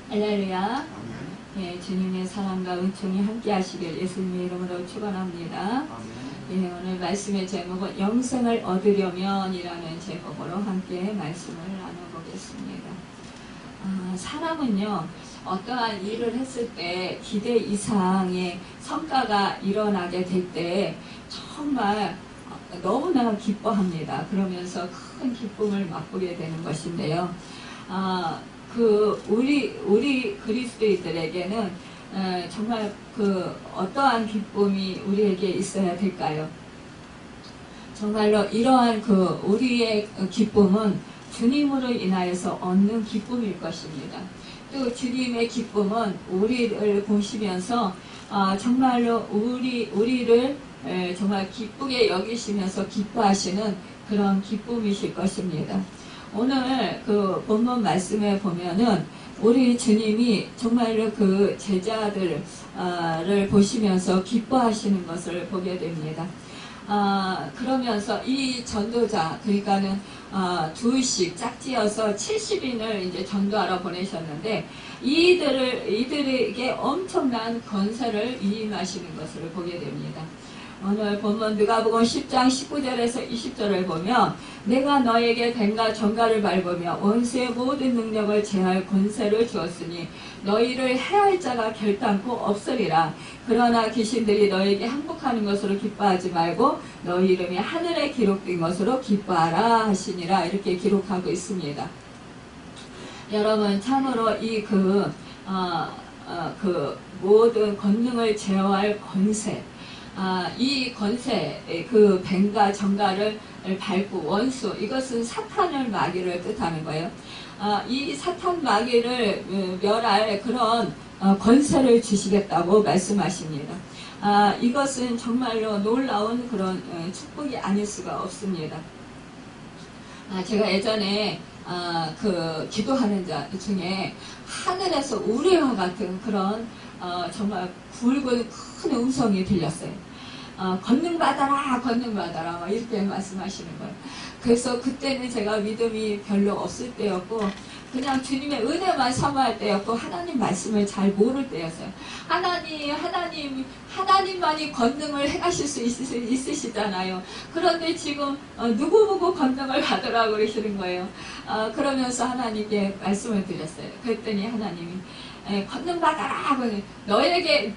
할렐루야. 예, 주님의 사랑과 은총이 함께 하시길 예수님의 이름으로 축원합니다. 예, 오늘 말씀의 제목은 영생을 얻으려면 이라는 제목으로 함께 말씀을 나눠보겠습니다. 사람은요, 어떠한 일을 했을 때 기대 이상의 성과가 일어나게 될 때 정말 너무나 기뻐합니다. 그러면서 큰 기쁨을 맛보게 되는 것인데요. 우리 그리스도인들에게는 정말 어떠한 기쁨이 우리에게 있어야 될까요? 정말로 이러한 우리의 기쁨은 주님으로 인하여서 얻는 기쁨일 것입니다. 또 주님의 기쁨은 우리를 보시면서 정말로 우리를 정말 기쁘게 여기시면서 기뻐하시는 그런 기쁨이실 것입니다. 오늘 본문 말씀에 보면은 우리 주님이 정말로 제자들을 보시면서 기뻐하시는 것을 보게 됩니다. 그러면서 이 전도자, 그러니까는 둘씩 짝지어서 70인을 이제 전도하러 보내셨는데 이들에게 엄청난 권세를 위임하시는 것을 보게 됩니다. 오늘 본문 누가복음 10장 19절에서 20절을 보면 내가 너에게 뱀과 정갈을 밟으며 원수의 모든 능력을 제할 권세를 주었으니 너희를 해할 자가 결단코 없으리라. 그러나 귀신들이 너에게 항복하는 것으로 기뻐하지 말고 너희 이름이 하늘에 기록된 것으로 기뻐하라 하시니라. 이렇게 기록하고 있습니다. 여러분, 참으로 모든 권능을 제어할 권세, 이 권세, 뱀과 정갈을 밟고 원수, 이것은 사탄을 마귀를 뜻하는 거예요. 이 사탄 마귀를 멸할 그런 권세를 주시겠다고 말씀하십니다. 이것은 정말로 놀라운 그런 축복이 아닐 수가 없습니다. 제가 예전에 기도하는 자 중에 하늘에서 우레와 같은 그런 정말 굵은 큰 음성이 들렸어요. 권능 받아라, 권능 받아라, 막 이렇게 말씀하시는 거예요. 그래서 그때는 제가 믿음이 별로 없을 때였고, 그냥 주님의 은혜만 사모할 때였고, 하나님 말씀을 잘 모를 때였어요. 하나님만이 권능을 행하실 수 있으시잖아요. 그런데 지금 누구 권능을 받으라 그러시는 거예요. 그러면서 하나님께 말씀을 드렸어요. 그랬더니 하나님이 권능 받아라. 너에게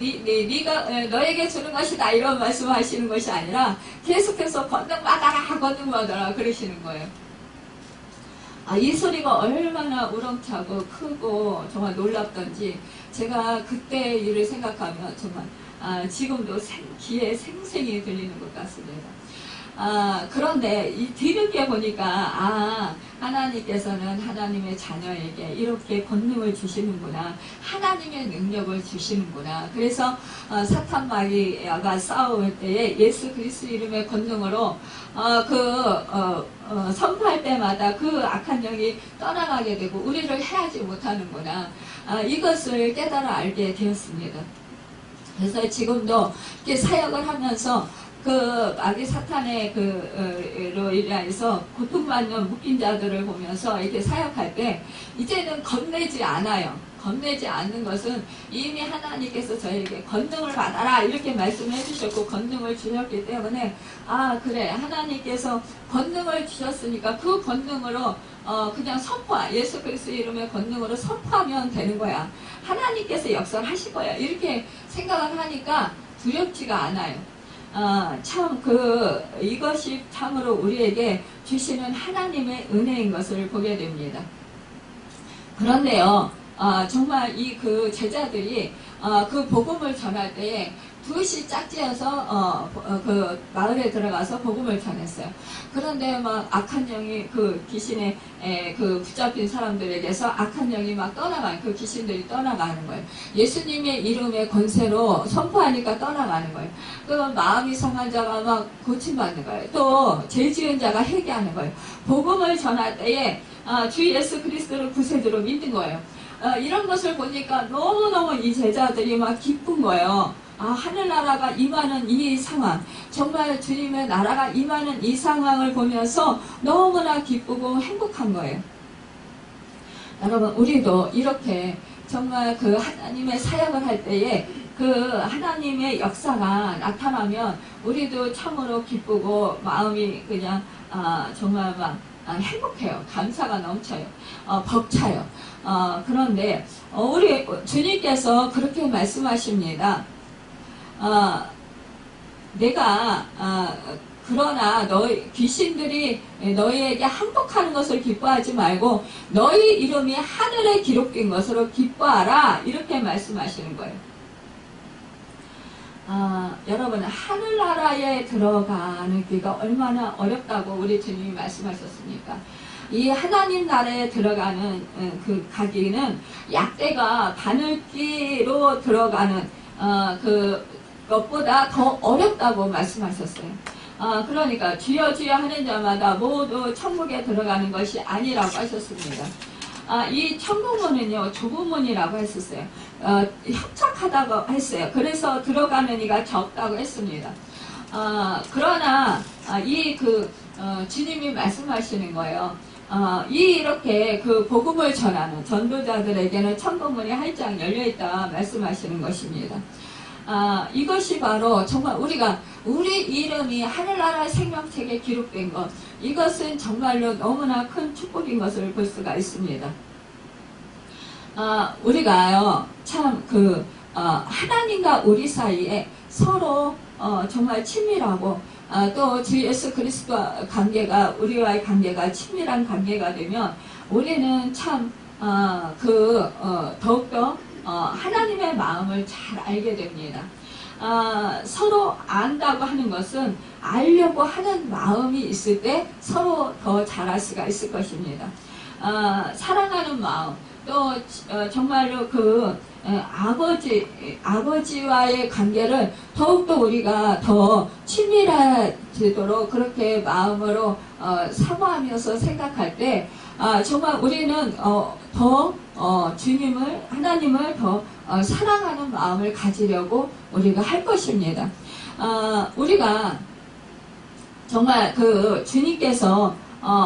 너에게 주는 것이다. 이런 말씀하시는 것이 아니라 계속해서 권능 받아라, 권능 받아라 그러시는 거예요. 이 소리가 얼마나 우렁차고 크고 정말 놀랍던지 제가 그때 일을 생각하면 정말 지금도 귀에 생생히 들리는 것 같습니다. 그런데 이 뒤늦게 보니까 하나님께서는 하나님의 자녀에게 이렇게 권능을 주시는구나, 하나님의 능력을 주시는구나. 그래서 사탄 마귀가 싸울 때에 예수 그리스도 이름의 권능으로 선포할 때마다 그 악한 영이 떠나가게 되고 우리를 해하지 못하는구나, 이것을 깨달아 알게 되었습니다. 그래서 지금도 이렇게 사역을 하면서 마귀 사탄의 로 인해서 고통받는 묶인 자들을 보면서 이렇게 사역할 때 이제는 겁내지 않아요. 겁내지 않는 것은 이미 하나님께서 저에게 권능을 받아라 이렇게 말씀해 주셨고 권능을 주셨기 때문에 그래, 하나님께서 권능을 주셨으니까 그 권능으로 그냥 예수 그리스도 이름의 권능으로 선포하면 되는 거야. 하나님께서 역사하실 거야. 이렇게 생각을 하니까 두렵지가 않아요. 이것이 참으로 우리에게 주시는 하나님의 은혜인 것을 보게 됩니다. 그런데요, 정말 제자들이 복음을 전할 때에 둘이 짝지어서 마을에 들어가서 복음을 전했어요. 그런데 막 악한 영이 귀신의 붙잡힌 사람들에게서 악한 영이 막 귀신들이 떠나가는 거예요. 예수님의 이름의 권세로 선포하니까 떠나가는 거예요. 마음이 상한 자가 막 고침받는 거예요. 또 죄 지은 자가 회개하는 거예요. 복음을 전할 때에 주 예수 그리스도를 구세주로 믿는 거예요. 이런 것을 보니까 너무너무 이 제자들이 막 기쁜 거예요. 하늘나라가 임하는 이 상황, 정말 주님의 나라가 임하는 이 상황을 보면서 너무나 기쁘고 행복한 거예요. 여러분, 우리도 이렇게 정말 그 하나님의 사역을 할 때에 그 하나님의 역사가 나타나면 우리도 참으로 기쁘고 마음이 그냥 정말 막 행복해요. 감사가 넘쳐요. 벅차요. 그런데 우리 주님께서 그렇게 말씀하십니다. 내가 그러나 귀신들이 너희에게 항복하는 것을 기뻐하지 말고 너희 이름이 하늘에 기록된 것으로 기뻐하라, 이렇게 말씀하시는 거예요. 여러분, 하늘나라에 들어가는 길가 얼마나 어렵다고 우리 주님이 말씀하셨습니까? 이 하나님 나라에 들어가는 그 가기는 약대가 바늘기로 들어가는 그것보다 더 어렵다고 말씀하셨어요. 그러니까 주여 주여 하는 자마다 모두 천국에 들어가는 것이 아니라고 하셨습니다. 이 천국문은요, 좁은 문이라고 했었어요. 협착하다고 했어요. 그래서 들어가는 이가 적다고 했습니다. 그러나 주님이 말씀하시는 거예요. 이렇게 그 복음을 전하는 전도자들에게는 천국문이 활짝 열려있다 말씀하시는 것입니다. 이것이 바로 정말 우리 이름이 하늘나라 생명책에 기록된 것, 이것은 정말로 너무나 큰 축복인 것을 볼 수가 있습니다. 우리가요, 참 하나님과 우리 사이에 서로 정말 친밀하고 또 주 예수 그리스도와 관계가, 우리와의 관계가 친밀한 관계가 되면 우리는 참 더욱더 하나님의 마음을 잘 알게 됩니다. 서로 안다고 하는 것은 알려고 하는 마음이 있을 때 서로 더 잘할 수가 있을 것입니다. 사랑하는 마음, 또 정말로 아버지와의 관계를 더욱더 우리가 더 친밀해지도록 그렇게 마음으로 사모하면서 생각할 때 정말 우리는 더 하나님을 더 사랑하는 마음을 가지려고 우리가 할 것입니다. 우리가 정말 주님께서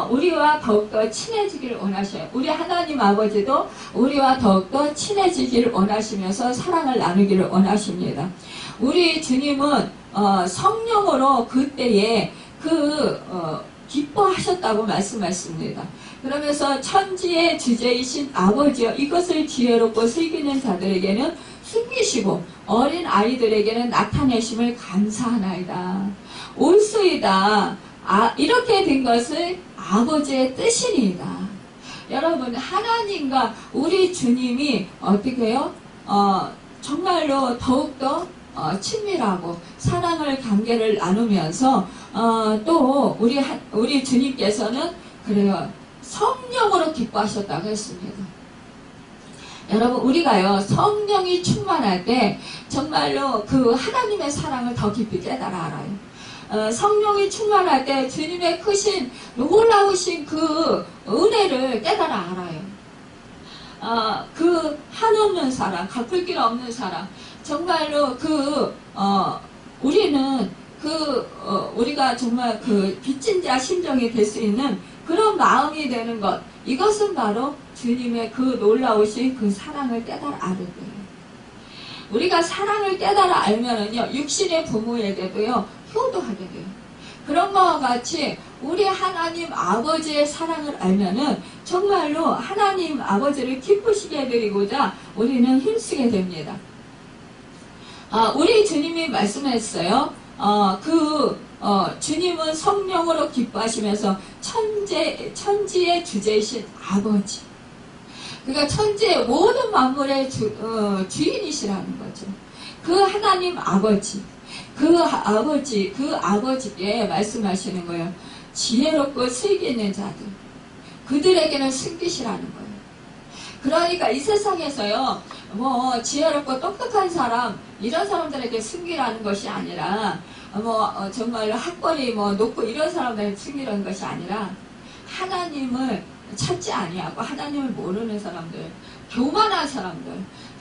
우리와 더욱더 친해지기를 원하셔요. 우리 하나님 아버지도 우리와 더욱더 친해지기를 원하시면서 사랑을 나누기를 원하십니다. 우리 주님은 성령으로 그때에 기뻐하셨다고 말씀하십니다. 그러면서 천지의 주제이신 아버지여, 이것을 지혜롭고 슬기는 자들에게는 숨기시고 어린 아이들에게는 나타내심을 감사하나이다. 올소이다. 이렇게 된 것을 아버지의 뜻이니이다. 여러분, 하나님과 우리 주님이 어떻게 해요? 정말로 더욱더 친밀하고 사랑을 관계를 나누면서 또 우리 주님께서는 그래요, 성령으로 기뻐하셨다고 했습니다. 여러분, 우리가요, 성령이 충만할 때 정말로 하나님의 사랑을 더 깊이 깨달아 알아요. 성령이 충만할 때 주님의 크신 놀라우신 은혜를 깨달아 알아요. 한없는 사랑, 갚을 길 없는 사랑, 정말로 우리는 우리가 정말 빚진 자 심정이 될 수 있는 그런 마음이 되는 것, 이것은 바로 주님의 놀라우신 사랑을 깨달아 아는 거예요. 우리가 사랑을 깨달아 알면은요, 육신의 부모에게도요, 효도하게 돼요. 그런 것과 같이 우리 하나님 아버지의 사랑을 알면은 정말로 하나님 아버지를 기쁘시게 해드리고자 우리는 힘쓰게 됩니다. 우리 주님이 말씀했어요. 주님은 성령으로 기뻐하시면서 천지의 주제이신 아버지. 그러니까 천지의 모든 만물의 주인이시라는 거죠. 하나님 아버지. 아버지께 말씀하시는 거예요. 지혜롭고 슬기 있는 자들. 그들에게는 승기시라는 거예요. 그러니까 이 세상에서요, 지혜롭고 똑똑한 사람, 이런 사람들에게 승기라는 것이 아니라, 정말로 학벌이 높고 이런 사람들에게 승기라는 것이 아니라, 하나님을 찾지 아니하고, 하나님을 모르는 사람들, 교만한 사람들,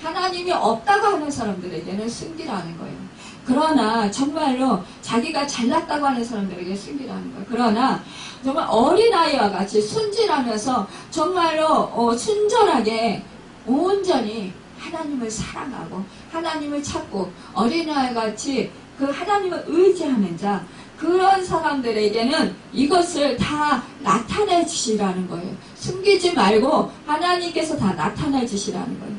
하나님이 없다고 하는 사람들에게는 승기라는 거예요. 그러나 정말로 자기가 잘났다고 하는 사람들에게 승기라는 거예요. 그러나 정말 어린아이와 같이 순진하면서 정말로 순전하게 온전히 하나님을 사랑하고 하나님을 찾고 어린아이같이 그 하나님을 의지하는 자, 그런 사람들에게는 이것을 다 나타내 주시라는 거예요. 숨기지 말고 하나님께서 다 나타내 주시라는 거예요.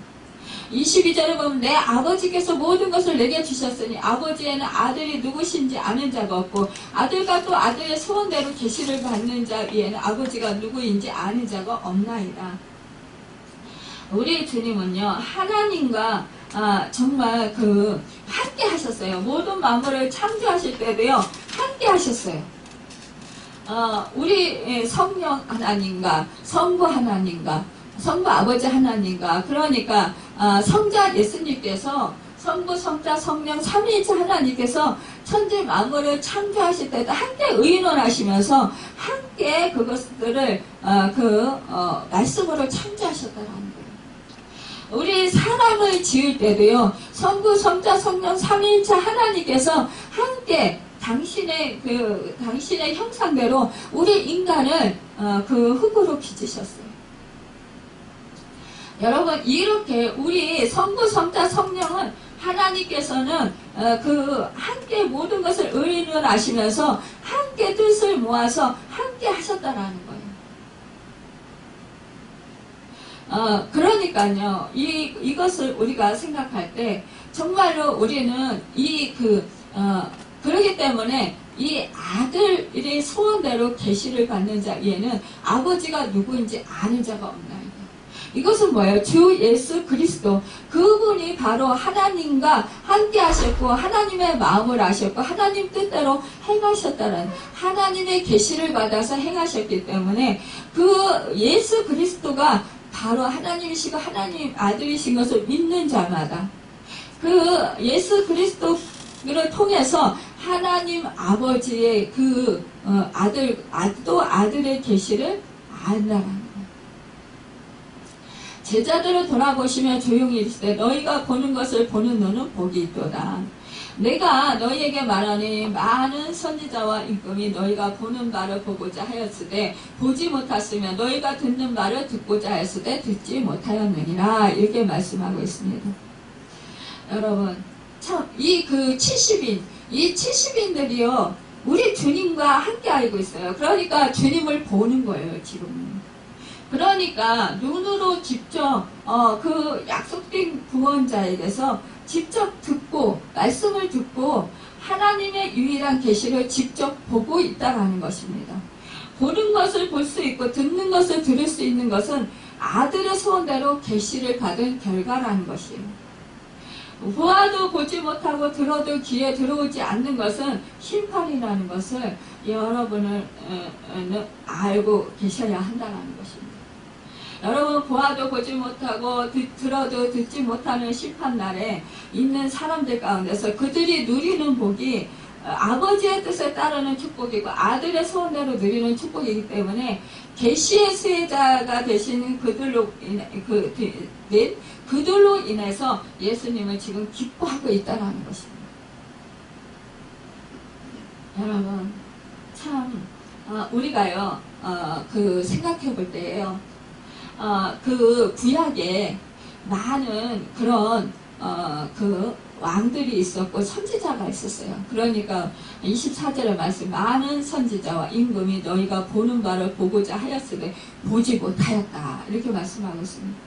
22절에 보면 내 아버지께서 모든 것을 내게 주셨으니 아버지에는 아들이 누구신지 아는 자가 없고 아들과 또 아들의 소원대로 계시를 받는 자 위에는 아버지가 누구인지 아는 자가 없나이다. 우리 주님은요, 하나님과 정말 함께 하셨어요. 모든 만물을 창조하실 때도요, 함께 하셨어요. 우리 성령 하나님과 성부 하나님과 성부 아버지 하나님과, 그러니까 성자 예수님께서 성부 성자 성령 삼위일체 하나님께서 천지 만물을 창조하실 때도 함께 의논하시면서 함께 그것들을 말씀으로 창조하셨다는 거예요. 우리 사람을 지을 때도요, 성부 성자 성령 삼위일체 하나님께서 함께 당신의 형상대로 우리 인간을 흙으로 빚으셨어요. 여러분, 이렇게 우리 성부 성자 성령은 하나님께서는 함께 모든 것을 의논하시면서 함께 뜻을 모아서 함께 하셨다라는 거예요. 그러니까요, 이것을 우리가 생각할 때 정말로 우리는 그러기 때문에 이 아들의 소원대로 계시를 받는 자 위에는 아버지가 누구인지 아는 자가 없나이다. 이것은 뭐예요? 주 예수 그리스도, 그분이 바로 하나님과 함께 하셨고 하나님의 마음을 아셨고 하나님 뜻대로 행하셨다는, 하나님의 계시를 받아서 행하셨기 때문에 그 예수 그리스도가 바로 하나님이시고 하나님 아들이신 것을 믿는 자마다 그 예수 그리스도를 통해서 하나님 아버지의 또 아들의 계시를 안다라는 거예요. 제자들을 돌아보시며 조용히 이르시되 너희가 보는 것을 보는 너는 복이 있도다. 내가 너희에게 말하니 많은 선지자와 임금이 너희가 보는 바를 보고자 하였으되 보지 못하시며 너희가 듣는 바를 듣고자 하였으되 듣지 못하였느니라. 이렇게 말씀하고 있습니다. 여러분, 참 이 70인들이요 우리 주님과 함께 알고 있어요. 그러니까 주님을 보는 거예요, 지금. 그러니까 눈으로 직접 그 약속된 구원자에게서 직접 듣고 말씀을 듣고 하나님의 유일한 계시를 직접 보고 있다라는 것입니다. 보는 것을 볼 수 있고 듣는 것을 들을 수 있는 것은 아들의 소원대로 계시를 받은 결과라는 것이에요. 보아도 보지 못하고 들어도 귀에 들어오지 않는 것은 심판이라는 것을 여러분은 알고 계셔야 한다는 것입니다. 여러분, 보아도 보지 못하고 들어도 듣지 못하는 심판날에 있는 사람들 가운데서 그들이 누리는 복이 아버지의 뜻에 따르는 축복이고 아들의 소원대로 누리는 축복이기 때문에 계시의 수혜자가 되시는 그들로 인해서 예수님을 지금 기뻐하고 있다는 것입니다. 여러분, 참 우리가요 생각해 볼 때예요, 구약에 많은 그런 왕들이 있었고 선지자가 있었어요. 그러니까 24절의 말씀, 많은 선지자와 임금이 너희가 보는 바를 보고자 하였으되 보지 못하였다, 이렇게 말씀하고 있습니다.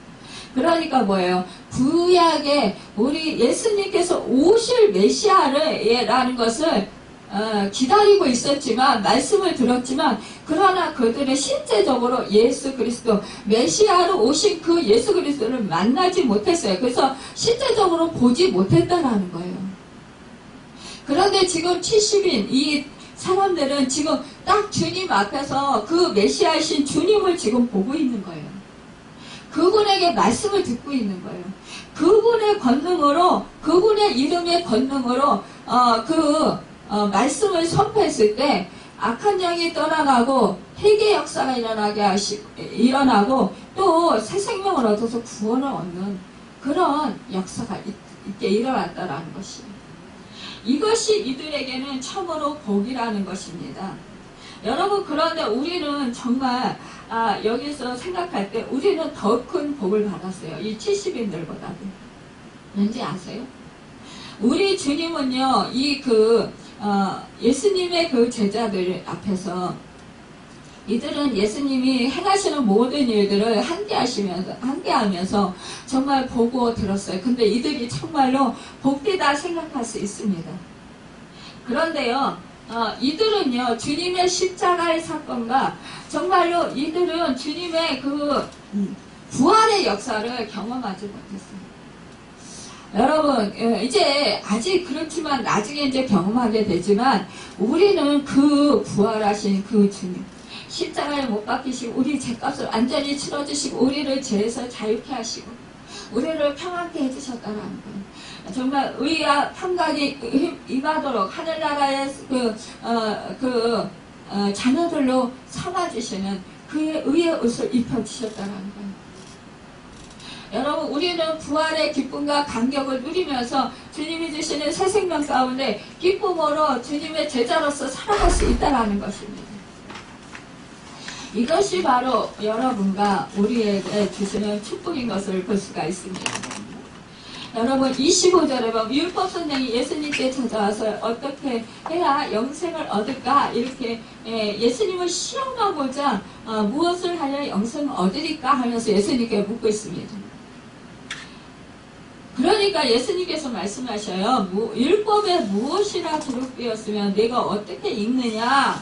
그러니까 뭐예요? 구약에 우리 예수님께서 오실 메시아라는 것을 기다리고 있었지만, 말씀을 들었지만, 그러나 그들은 실제적으로 예수 그리스도, 메시아로 오신 그 예수 그리스도를 만나지 못했어요. 그래서 실제적으로 보지 못했다라는 거예요. 그런데 지금 70인 이 사람들은 지금 딱 주님 앞에서 그 메시아이신 주님을 지금 보고 있는 거예요. 그분에게 말씀을 듣고 있는 거예요. 그분의 권능으로, 그분의 이름의 권능으로 말씀을 선포했을 때 악한 영이 떠나가고 회개 역사가 일어나고 또 새 생명을 얻어서 구원을 얻는 그런 역사가 있게 일어났다라는 것이에요. 이것이 이들에게는 참으로 복이라는 것입니다. 여러분, 그런데 우리는 정말 여기서 생각할 때 우리는 더 큰 복을 받았어요. 이 70인들보다도. 왠지 아세요? 우리 주님은요, 예수님의 그 제자들 앞에서 이들은 예수님이 행하시는 모든 일들을 함께하면서 정말 보고 들었어요. 근데 이들이 정말로 복되다 생각할 수 있습니다. 그런데요, 이들은요, 주님의 십자가의 사건과 정말로 이들은 주님의 그 부활의 역사를 경험하지 못했어요. 여러분, 이제 아직 그렇지만 나중에 이제 경험하게 되지만 우리는 그 부활하신 그 주님, 십자가에 못 박히시고 우리 죄값을 완전히 치러주시고 우리를 죄에서 자유케 하시고 우리를 평안케 해주셨다는 거예요. 정말 의와 평강이 임하도록 하늘나라의 자녀들로 삼아주시는 그의 의의 옷을 입혀주셨다는 거예요. 여러분, 우리는 부활의 기쁨과 감격을 누리면서 주님이 주시는 새 생명 가운데 기쁨으로 주님의 제자로서 살아갈 수 있다는 것입니다. 이것이 바로 여러분과 우리에게 주시는 축복인 것을 볼 수가 있습니다. 여러분, 25절에 보면 율법 선생이 예수님께 찾아와서 어떻게 해야 영생을 얻을까 이렇게 예수님을 시험하고자 무엇을 하여 영생을 얻으리까 하면서 예수님께 묻고 있습니다. 그러니까 예수님께서 말씀하셔요. 율법에 무엇이라 기록되었으면 내가 어떻게 읽느냐.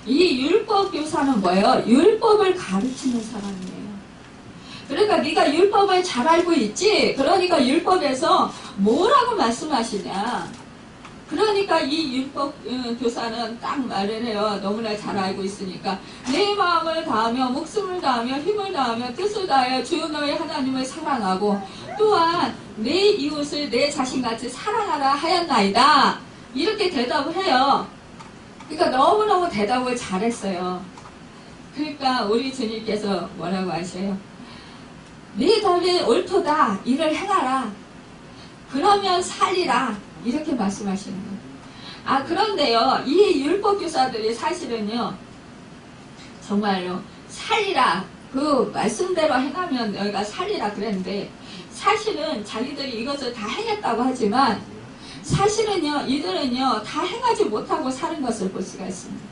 이 율법 교사는 뭐예요? 율법을 가르치는 사람이에요. 그러니까 네가 율법을 잘 알고 있지? 그러니까 율법에서 뭐라고 말씀하시냐? 그러니까 이 율법 교사는 딱 말을 해요. 너무나 잘 알고 있으니까 내 마음을 다하며 목숨을 다하며 힘을 다하며 뜻을 다하여 주 너의 하나님을 사랑하고 또한 내 이웃을 내 자신같이 사랑하라 하였나이다. 이렇게 대답을 해요. 그러니까 너무너무 대답을 잘했어요. 그러니까 우리 주님께서 뭐라고 하셔요? 네 답이 옳도다. 이를 행하라. 그러면 살리라. 이렇게 말씀하시는 거예요. 그런데요, 이 율법교사들이 사실은요, 정말로 살리라. 그 말씀대로 행하면 너희가 살리라 그랬는데, 사실은 자기들이 이것을 다 행했다고 하지만, 사실은요, 이들은요, 다 행하지 못하고 사는 것을 볼 수가 있습니다.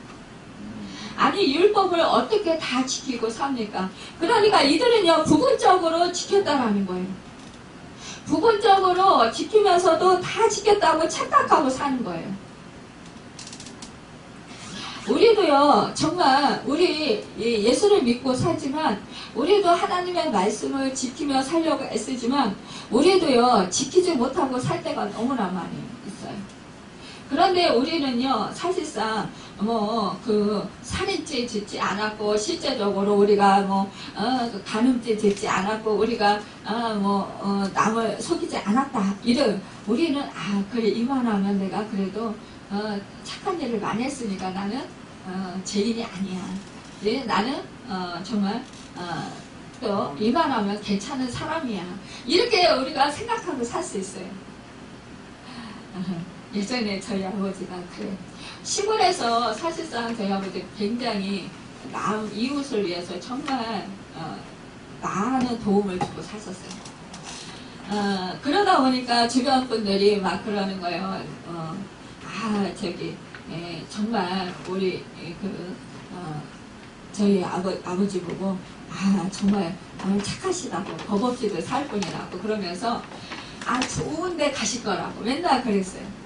아니, 율법을 어떻게 다 지키고 삽니까? 그러니까 이들은요, 부분적으로 지켰다라는 거예요. 부분적으로 지키면서도 다 지켰다고 착각하고 사는 거예요. 우리도요, 정말 우리 예수를 믿고 살지만 우리도 하나님의 말씀을 지키며 살려고 애쓰지만 우리도요, 지키지 못하고 살 때가 너무나 많이 있어요. 그런데 우리는요, 사실상 살인죄 짓지 않았고, 실제적으로 우리가 간음죄 짓지 않았고, 우리가 남을 속이지 않았다. 우리는 그래, 이만하면 내가 그래도 착한 일을 많이 했으니까 나는 죄인이 아니야. 네, 나는 정말 또 이만하면 괜찮은 사람이야. 이렇게 우리가 생각하고 살 수 있어요. 예전에 저희 아버지가 시골에서 사실상 저희 아버지 굉장히 남 이웃을 위해서 정말 많은 도움을 주고 사셨어요. 그러다 보니까 주변 분들이 막 그러는 거예요. 정말 우리 저희 아버지 보고 정말 착하시다고 법 없이도 살 분이라고 그러면서 좋은 데 가실 거라고 맨날 그랬어요.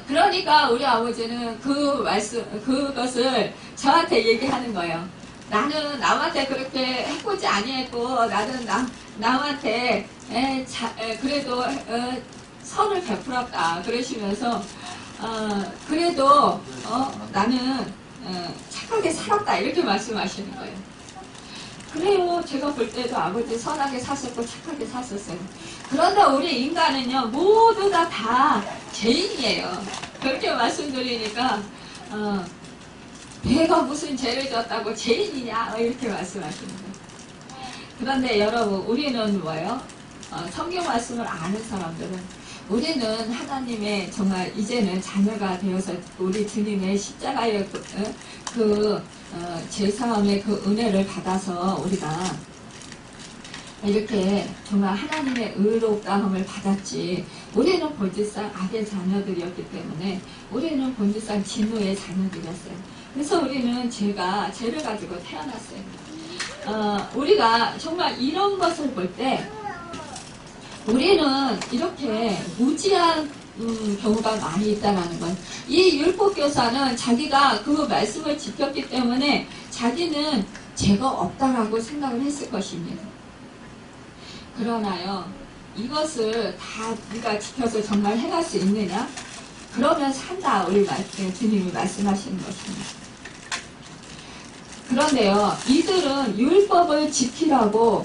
그러니까 우리 아버지는 그것을 저한테 얘기하는 거예요. 나는 남한테 그렇게 해코지 아니했고, 나는 남한테 그래도 선을 베풀었다. 그러시면서, 그래도, 나는 착하게 살았다. 이렇게 말씀하시는 거예요. 그래요. 제가 볼 때도 아버지 선하게 사셨고 착하게 사셨어요. 그런데 우리 인간은요, 모두 다 죄인이에요. 그렇게 말씀드리니까 내가 무슨 죄를 졌다고 죄인이냐 이렇게 말씀하시는 거예요. 그런데 여러분, 우리는 뭐예요? 성경 말씀을 아는 사람들은 우리는 하나님의 정말 이제는 자녀가 되어서 우리 주님의 십자가의 제사함의 그 은혜를 받아서 우리가 이렇게 정말 하나님의 의롭다함을 받았지. 우리는 본질상 악의 자녀들이었기 때문에 우리는 본질상 진노의 자녀들이었어요. 그래서 우리는 죄를 가지고 태어났어요. 우리가 정말 이런 것을 볼 때 우리는 이렇게 무지한 경우가 많이 있다는 것. 이 율법교사는 자기가 그 말씀을 지켰기 때문에 자기는 죄가 없다라고 생각을 했을 것입니다. 그러나요, 이것을 다 네가 지켜서 정말 해갈 수 있느냐? 그러면 산다. 우리 주님이 말씀하시는 것입니다. 그런데요, 이들은 율법을 지키라고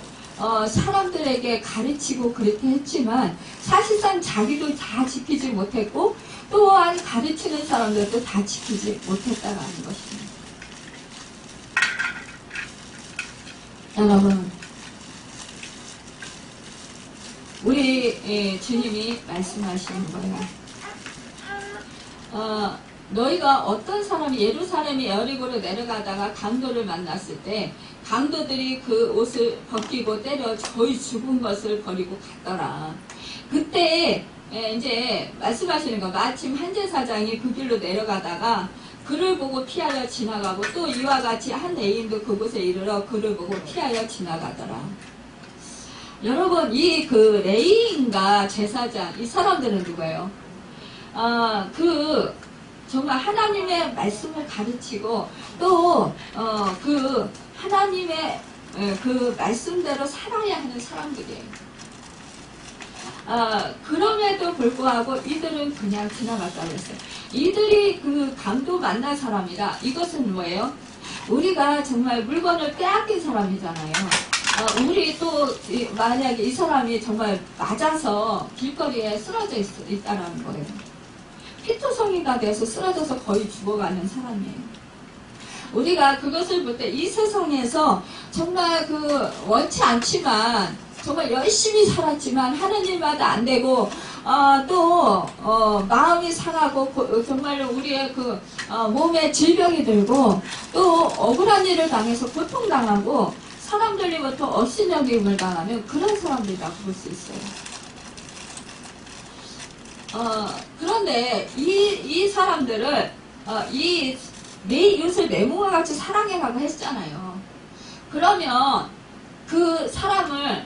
사람들에게 가르치고 그렇게 했지만 사실상 자기도 다 지키지 못했고 또한 가르치는 사람들도 다 지키지 못했다는 것입니다. 여러분, 우리 주님이 말씀하시는 거예요. 너희가 어떤 사람이 예루살렘이 여리고로 내려가다가 강도를 만났을 때 강도들이 그 옷을 벗기고 때려 거의 죽은 것을 버리고 갔더라. 그때 이제 말씀하시는 거, 마침 한 제사장이 그 길로 내려가다가 그를 보고 피하여 지나가고 또 이와 같이 한 레인도 그곳에 이르러 그를 보고 피하여 지나가더라. 여러분, 이 그 레인과 제사장, 이 사람들은 누구예요? 정말 하나님의 말씀을 가르치고 또 그 하나님의 그 말씀대로 살아야 하는 사람들이에요. 그럼에도 불구하고 이들은 그냥 지나갔다고 했어요. 이들이 그 강도 만난 사람이라. 이것은 뭐예요? 우리가 정말 물건을 빼앗긴 사람이잖아요. 우리 또 만약에 이 사람이 정말 맞아서 길거리에 쓰러져 있다라는 거예요. 피투성이가 돼서 쓰러져서 거의 죽어가는 사람이에요. 우리가 그것을 볼 때 이 세상에서 정말 원치 않지만 정말 열심히 살았지만 하는 일마다 안 되고 또 마음이 상하고 정말 우리의 몸에 질병이 들고 또 억울한 일을 당해서 고통당하고 사람들로부터 업신여김을 당하면 그런 사람들이라고 볼 수 있어요. 그런데 이 사람들을 내 이웃을 내 몸과 같이 사랑해라고 했잖아요. 그러면 그 사람을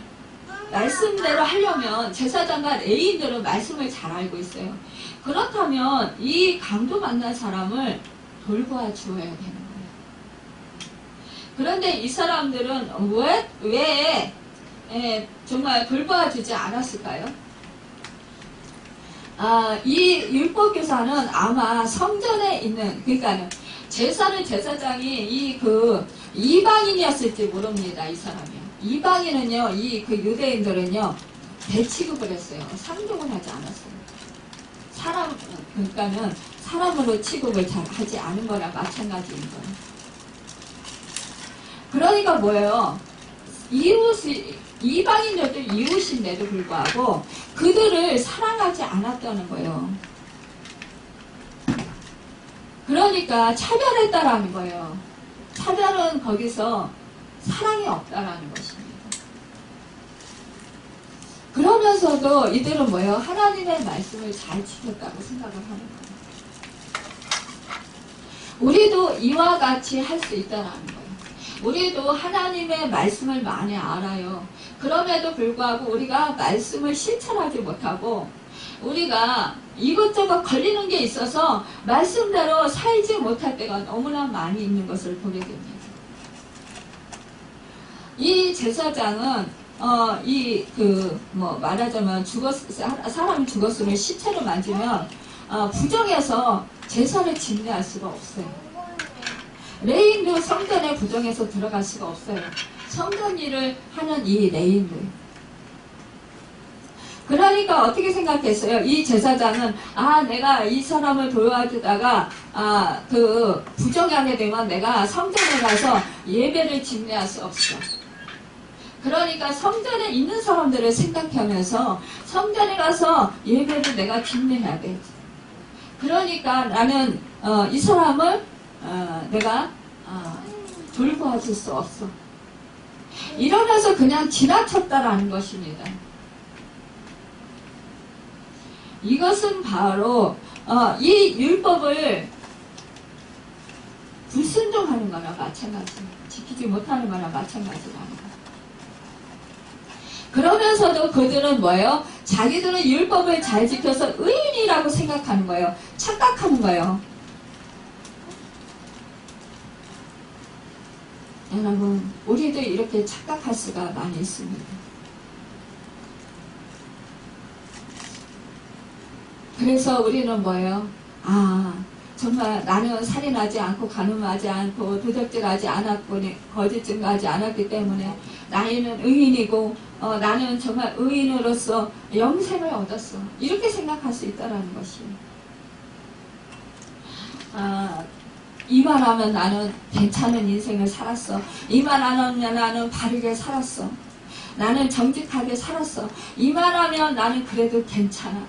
말씀대로 하려면 제사장과 레위인들은 말씀을 잘 알고 있어요. 그렇다면 이 강도 만난 사람을 돌보아 주어야 되는 거예요. 그런데 이 사람들은 왜 정말 돌보아 주지 않았을까요? 이 율법교사는 아마 성전에 있는, 그러니까 제사장이 이방인이었을지 모릅니다. 이 사람이요. 이방인은요, 유대인들은요, 대취급을 했어요. 상종을 하지 않았어요. 그러니까는 사람으로 취급을 잘 하지 않은 거랑 마찬가지인 거예요. 그러니까 뭐예요? 이방인들도 이웃인데도 불구하고 그들을 사랑하지 않았다는 거예요. 그러니까 차별했다라는 거예요. 차별은 거기서 사랑이 없다라는 것입니다. 그러면서도 이들은 뭐예요? 하나님의 말씀을 잘 지켰다고 생각을 하는 거예요. 우리도 이와 같이 할 수 있다라는 거예요. 우리도 하나님의 말씀을 많이 알아요. 그럼에도 불구하고 우리가 말씀을 실천하지 못하고 우리가 이것저것 걸리는 게 있어서 말씀대로 살지 못할 때가 너무나 많이 있는 것을 보게 됩니다. 이 제사장은 말하자면 사람이 죽었으면 시체를 만지면 부정해서 제사를 진대할 수가 없어요. 레인도 성전에 부정해서 들어갈 수가 없어요. 성전 일을 하는 이 레인들. 그러니까 어떻게 생각했어요? 이 제사장은 내가 이 사람을 도와주다가 부정하게 되면 내가 성전에 가서 예배를 집례할 수 없어. 그러니까 성전에 있는 사람들을 생각하면서 성전에 가서 예배를 내가 빛내야 돼. 그러니까 나는 이 사람을 내가 돌보아줄 수 없어. 이러면서 그냥 지나쳤다라는 것입니다. 이것은 바로 이 율법을 불순종하는 거나 마찬가지입니다. 지키지 못하는 거나 마찬가지라는 거. 그러면서도 그들은 뭐예요? 자기들은 율법을 잘 지켜서 의인이라고 생각하는 거예요. 착각하는 거예요. 여러분, 우리도 이렇게 착각할 수가 많이 있습니다. 그래서 우리는 뭐예요? 정말 나는 살인하지 않고 간음하지 않고 도적질하지 않았고 거짓 증거하지 않았기 때문에 나는 의인이고 나는 정말 의인으로서 영생을 얻었어. 이렇게 생각할 수 있다는 것이에요. 이만하면 나는 괜찮은 인생을 살았어. 이만하면 나는 바르게 살았어. 나는 정직하게 살았어. 이만하면 나는 그래도 괜찮아.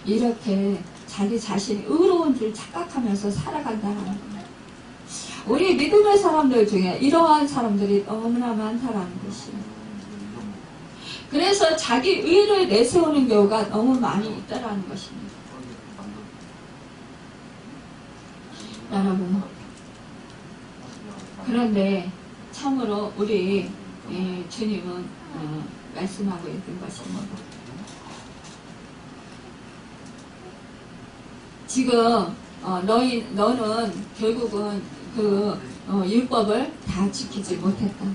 이렇게 자기 자신이 의로운 줄 착각하면서 살아간다는 거예요. 우리 믿음의 사람들 중에 이러한 사람들이 너무나 많다라는 것이에요. 그래서 자기 의를 내세우는 경우가 너무 많이 있다라는 것입니다. 여러분, 그런데 참으로 우리 주님은 말씀하고 있는 것입니다. 지금 너는 결국은 그 율법을 다 지키지 못했다.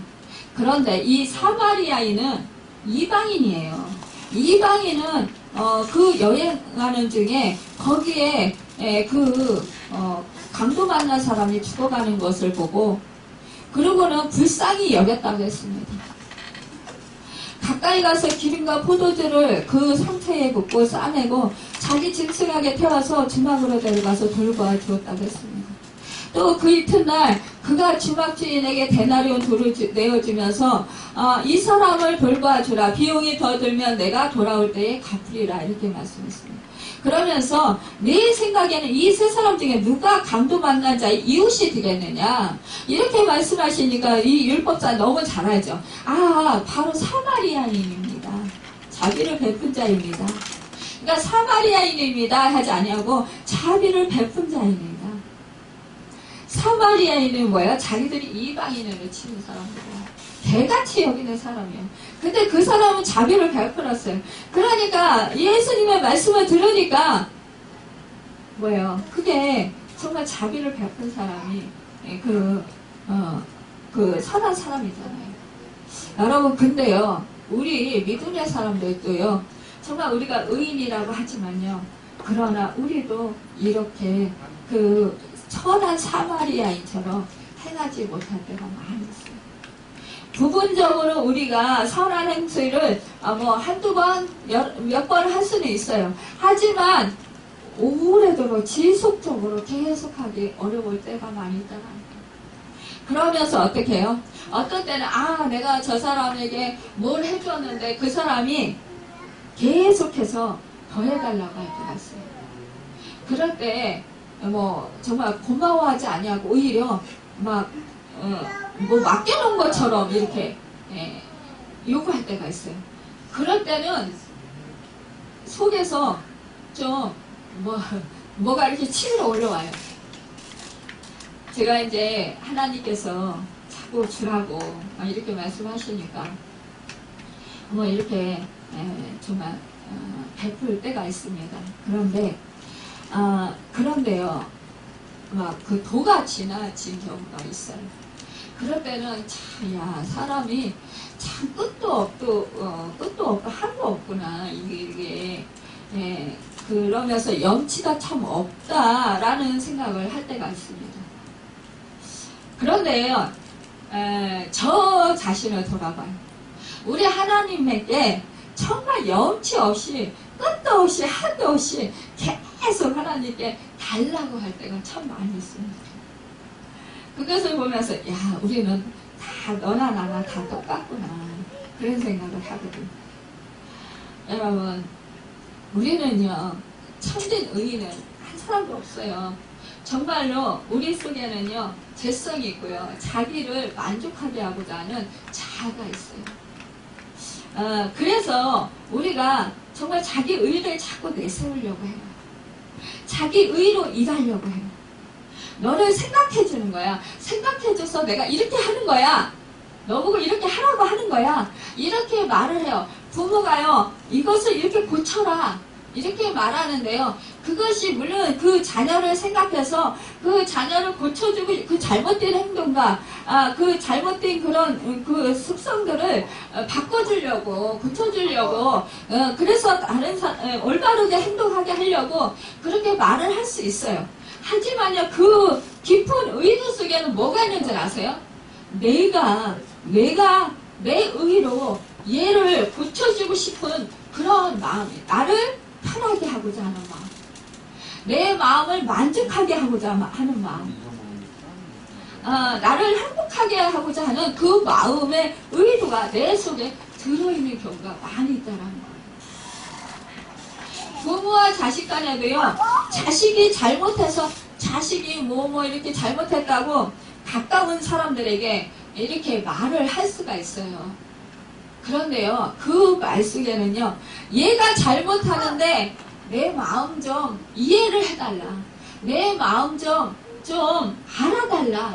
그런데 이 사마리아인은 이방인이에요. 이방인은 그 여행하는 중에 거기에 강도 만난 사람이 죽어가는 것을 보고 그러고는 불쌍히 여겼다고 했습니다. 가까이 가서 기름과 포도주를 그 상처에 붓고 싸내고 자기 짐승에게 태워서 주막으로 데려가서 돌보아 주었다고 했습니다. 또 그 이튿날 그가 주막 주인에게 데나리온 돌을 내어주면서 이 사람을 돌보아 주라. 비용이 더 들면 내가 돌아올 때에 갚으리라. 이렇게 말씀했습니다. 그러면서 내 생각에는 이 세 사람 중에 누가 강도 만난 자의 이웃이 되겠느냐 이렇게 말씀하시니까 이 율법자 너무 잘 알죠. 바로 사마리아인입니다. 자비를 베푼 자입니다. 그러니까 사마리아인입니다 하지 아니하고 자비를 베푼 자입니다. 사마리아인은 뭐예요? 자기들이 이방인으로 치는 사람들이에요. 개같이 여기는 사람이에요. 근데 그 사람은 자비를 베풀었어요. 그러니까 예수님의 말씀을 들으니까 뭐예요? 그게 정말 자비를 베푼 사람이 그 선한 사람이잖아요. 여러분, 근데요, 우리 믿음의 사람들도요, 정말 우리가 의인이라고 하지만요, 그러나 우리도 이렇게 그 선한 사마리아인처럼 행하지 못할 때가 많이 있어요. 부분적으로 우리가 선한 행실을 한두 번, 몇 번 할 수는 있어요. 하지만 오래도록 지속적으로 계속하기 어려울 때가 많이 있다는 거예요. 그러면서 어떻게 해요? 어떤 때는 내가 저 사람에게 뭘 해줬는데 그 사람이 계속해서 더 해달라고 할 때가 있어요. 그럴 때 정말 고마워하지 아니하고 오히려 맡겨놓은 것처럼 이렇게 요구할 때가 있어요. 그럴 때는 속에서 좀 뭐가 이렇게 치밀어 올라와요. 제가 이제 하나님께서 자꾸 주라고 이렇게 말씀하시니까 이렇게 정말 베풀 때가 있습니다. 그런데요, 그 도가 지나친 경우가 있어요. 그럴 때는 사람이 참 끝도 없고 한도 없구나. 이게 그러면서 염치가 참 없다라는 생각을 할 때가 있습니다. 그런데요, 저 자신을 돌아봐요. 우리 하나님에게 정말 염치 없이 끝도 없이 한도 없이 계속 하나님께 달라고 할 때가 참 많이 있습니다. 그것을 보면서 우리는 다 너나 나나 다 똑같구나. 그런 생각을 하거든요. 여러분, 우리는요, 참된 의인은 한 사람도 없어요. 정말로 우리 속에는요, 죄성이 있고요, 자기를 만족하게 하고자 하는 자아가 있어요. 그래서 우리가 정말 자기 의를 자꾸 내세우려고 해요. 자기 의로 일하려고 해요. 너를 생각해주는 거야. 생각해줘서 내가 이렇게 하는 거야. 너보고 이렇게 하라고 하는 거야. 이렇게 말을 해요. 부모가요, 이것을 이렇게 고쳐라. 이렇게 말하는데요. 그것이 물론 그 자녀를 생각해서 그 자녀를 고쳐주고 그 잘못된 행동과 그 잘못된 그런 그 습성들을 바꿔주려고 고쳐주려고 그래서 다른 올바르게 행동하게 하려고 그렇게 말을 할 수 있어요. 하지만요, 그 깊은 의도 속에는 뭐가 있는 줄 아세요? 내가 내 의로 얘를 고쳐주고 싶은 그런 마음이, 나를 편하게 하고자 하는 마음, 내 마음을 만족하게 하고자 하는 마음, 나를 행복하게 하고자 하는 그 마음의 의도가 내 속에 들어있는 경우가 많이 있다는 거예요. 부모와 자식 간에도요, 자식이 잘못해서 자식이 뭐 이렇게 잘못했다고 가까운 사람들에게 이렇게 말을 할 수가 있어요. 그런데요, 그 말 속에는요, 얘가 잘못하는데 내 마음 좀 이해를 해달라. 내 마음 좀 알아달라.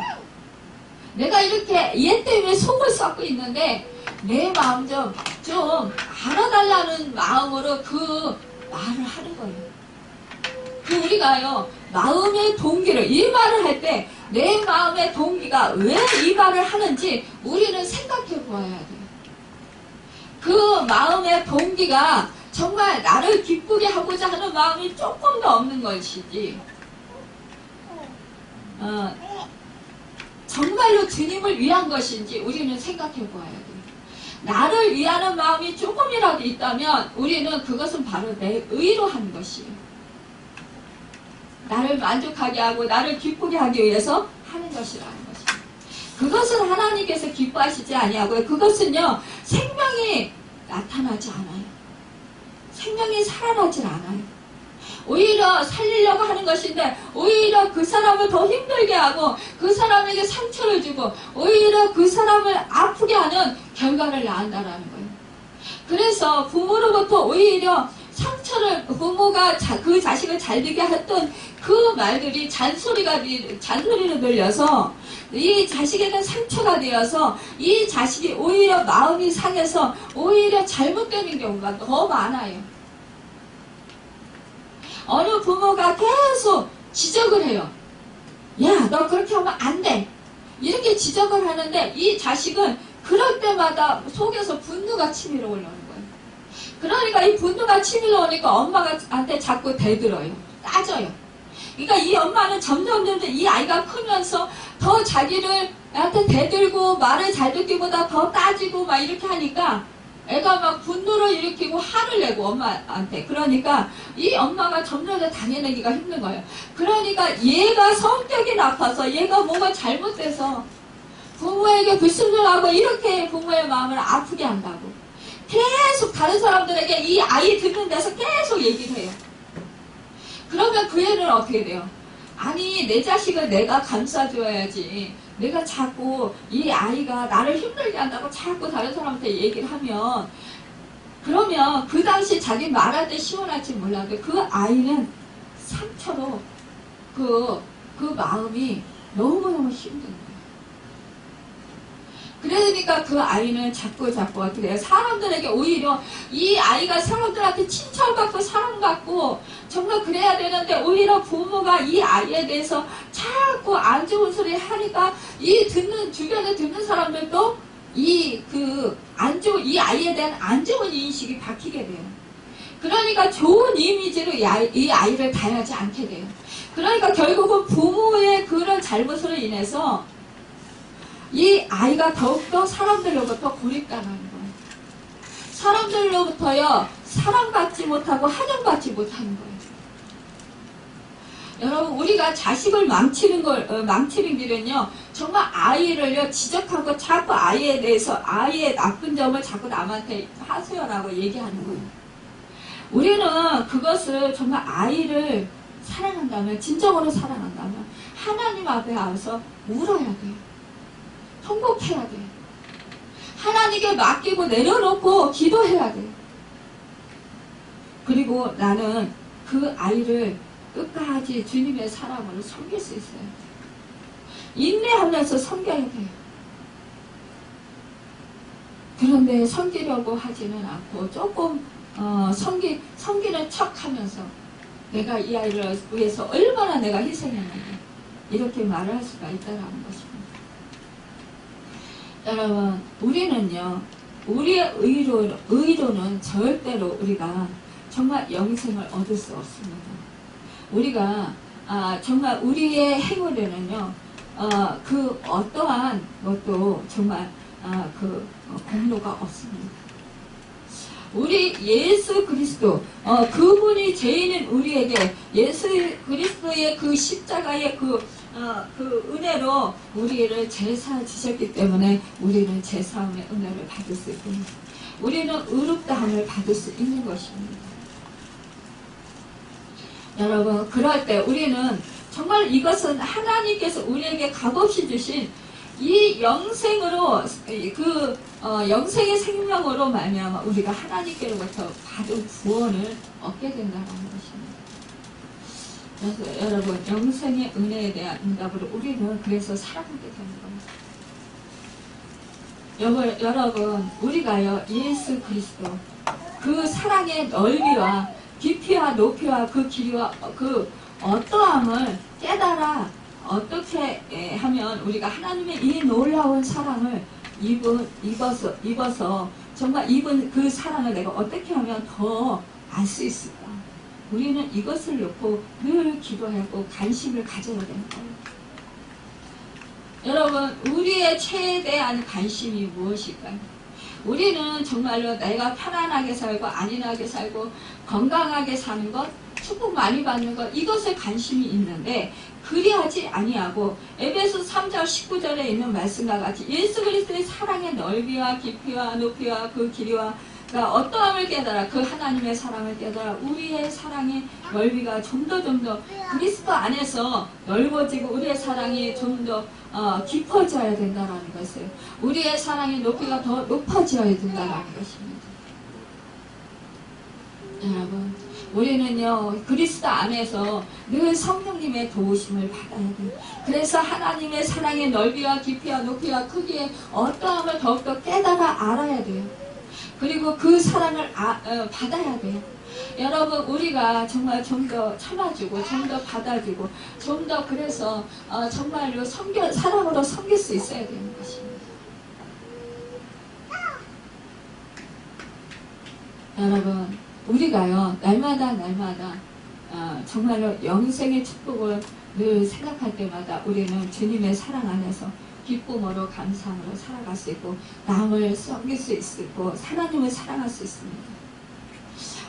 내가 이렇게 얘 때문에 속을 썩고 있는데 내 마음 좀 알아달라는 마음으로 그 말을 하는 거예요. 그 우리가요, 마음의 동기를, 이 말을 할 때 내 마음의 동기가 왜 이 말을 하는지 우리는 생각해 보아야 돼요. 그 마음의 동기가 정말 나를 기쁘게 하고자 하는 마음이 조금 더 없는 것이지, 정말로 주님을 위한 것인지 우리는 생각해 보아야 돼요. 나를 위하는 마음이 조금이라도 있다면 우리는 그것은 바로 내 의로 한 것이에요. 나를 만족하게 하고 나를 기쁘게 하기 위해서 하는 것이라는 것입니다. 그것은 하나님께서 기뻐하시지 아니하고요. 그것은요, 생명이 나타나지 않아요. 생명이 살아나질 않아요. 오히려 살리려고 하는 것인데 오히려 그 사람을 더 힘들게 하고 그 사람에게 상처를 주고 오히려 그 사람을 아프게 하는 결과를 낳는다는 거예요. 그래서 부모로부터 오히려 상처를, 부모가 그 자식을 잘되게 했던 그 말들이 잔소리로 들려서 이 자식에는 상처가 되어서 이 자식이 오히려 마음이 상해서 오히려 잘못되는 경우가 더 많아요. 어느 부모가 계속 지적을 해요. 야, 너 그렇게 하면 안 돼. 이렇게 지적을 하는데 이 자식은 그럴 때마다 속에서 분노가 치밀어 올라오는 거예요. 그러니까 이 분노가 치밀어 오니까 엄마한테 자꾸 대들어요. 따져요. 그러니까 이 엄마는 점점 이 아이가 크면서 더 자기한테 대들고 말을 잘 듣기보다 더 따지고 막 이렇게 하니까 애가 막 분노를 일으키고 화를 내고 엄마한테. 그러니까 이 엄마가 점점 더 당해내기가 힘든 거예요. 그러니까 얘가 성격이 나빠서 얘가 뭔가 잘못돼서 부모에게 불순종하고 이렇게 부모의 마음을 아프게 한다고 계속 다른 사람들에게 이 아이 듣는 데서 계속 얘기를 해요. 그러면 그 애는 어떻게 돼요? 아니, 내 자식을 내가 감싸줘야지. 내가 자꾸 이 아이가 나를 힘들게 한다고 자꾸 다른 사람한테 얘기를 하면, 그러면 그 당시 자기 말할 때 시원할지 몰라도 그 아이는 상처로 그 마음이 너무너무 힘든 거예요. 그러니까 그 아이는 자꾸 어떻게 해요? 사람들에게 오히려 이 아이가 사람들한테 칭찬받고 사랑받고 정말 그래야 되는데 오히려 부모가 이 아이에 대해서 자꾸 안 좋은 소리 하니까 주변에 듣는 사람들도 이 아이에 대한 안 좋은 인식이 박히게 돼요. 그러니까 좋은 이미지로 이 아이를 다하지 않게 돼요. 그러니까 결국은 부모의 그런 잘못으로 인해서 이 아이가 더욱더 사람들로부터 고립당하는 거예요. 사람들로부터요, 사랑받지 못하고 환영받지 못하는 거예요. 여러분, 우리가 자식을 망치는 길은요, 정말 아이를요, 지적하고 자꾸 아이에 대해서, 아이의 나쁜 점을 자꾸 남한테 하소연하고 얘기하는 거예요. 우리는 그것을 정말 아이를 사랑한다면, 진정으로 사랑한다면, 하나님 앞에 와서 울어야 돼요. 통곡해야 돼요. 하나님께 맡기고 내려놓고 기도해야 돼요. 그리고 나는 그 아이를 끝까지 주님의 사랑으로 섬길 수 있어요. 인내하면서 섬겨야 돼요. 그런데 섬기려고 하지는 않고 조금 섬기는 척하면서 내가 이 아이를 위해서 얼마나 내가 희생했는데 이렇게 말을 할 수가 있다는 것입니다. 여러분, 우리는요, 우리의 의로는 절대로 우리가 정말 영생을 얻을 수 없습니다. 우리가 정말 우리의 행위로는요, 그 어떠한 것도 정말 그 공로가 없습니다. 우리 예수 그리스도, 그분이 죄인인 우리에게 예수 그리스도의 그 십자가의 그 은혜로 우리를 제사 지셨기 때문에 우리는 제사함의 은혜를 받을 수 있습니다. 우리는 의롭다함을 받을 수 있는 것입니다. 여러분, 그럴 때 우리는 정말 이것은 하나님께서 우리에게 값없이 주신 이 영생으로 영생의 생명으로 말미암아 우리가 하나님께로부터 받은 구원을 얻게 된다는 것입니다. 그래서 여러분, 영생의 은혜에 대한 응답으로 우리는 그래서 살아가게 되는 겁니다. 여러분, 우리가요, 예수 그리스도 그 사랑의 넓이와 깊이와 높이와 그 길이와 그 어떠함을 깨달아 어떻게 하면 우리가 하나님의 이 놀라운 사랑을 입어서 정말 입은 그 사랑을 내가 어떻게 하면 더 알 수 있을까? 우리는 이것을 놓고 늘 기도하고 관심을 가져야 되는 거예요. 여러분, 우리의 최대한 관심이 무엇일까요? 우리는 정말로 내가 편안하게 살고 안일하게 살고 건강하게 사는 것, 축복 많이 받는 것, 이것에 관심이 있는데 그리하지 아니하고 에베소 3장 19절에 있는 말씀과 같이 예수 그리스도의 사랑의 넓이와 깊이와 높이와 그 길이와 어떠함을 깨달아 그 하나님의 사랑을 깨달아 우리의 사랑의 넓이가 좀 더 그리스도 안에서 넓어지고 우리의 사랑이 좀 더 깊어져야 된다는 것을, 우리의 사랑의 높이가 더 높아져야 된다는 것입니다. 여러분, 우리는요, 그리스도 안에서 늘 성령님의 도우심을 받아야 돼요. 그래서 하나님의 사랑의 넓이와 깊이와 높이와 크기의 어떠함을 더욱더 깨달아 알아야 돼요. 그리고 그 사랑을 받아야 돼요. 여러분, 우리가 정말 좀 더 참아주고 좀 더 받아주고 좀 더 그래서 정말로 사랑으로 섬길 수 있어야 되는 것입니다. 여러분, 우리가요, 날마다 정말로 영생의 축복을 늘 생각할 때마다 우리는 주님의 사랑 안에서 기쁨으로 감사함으로 살아갈 수 있고 남을 섬길 수 있고 하나님을 사랑할 수 있습니다.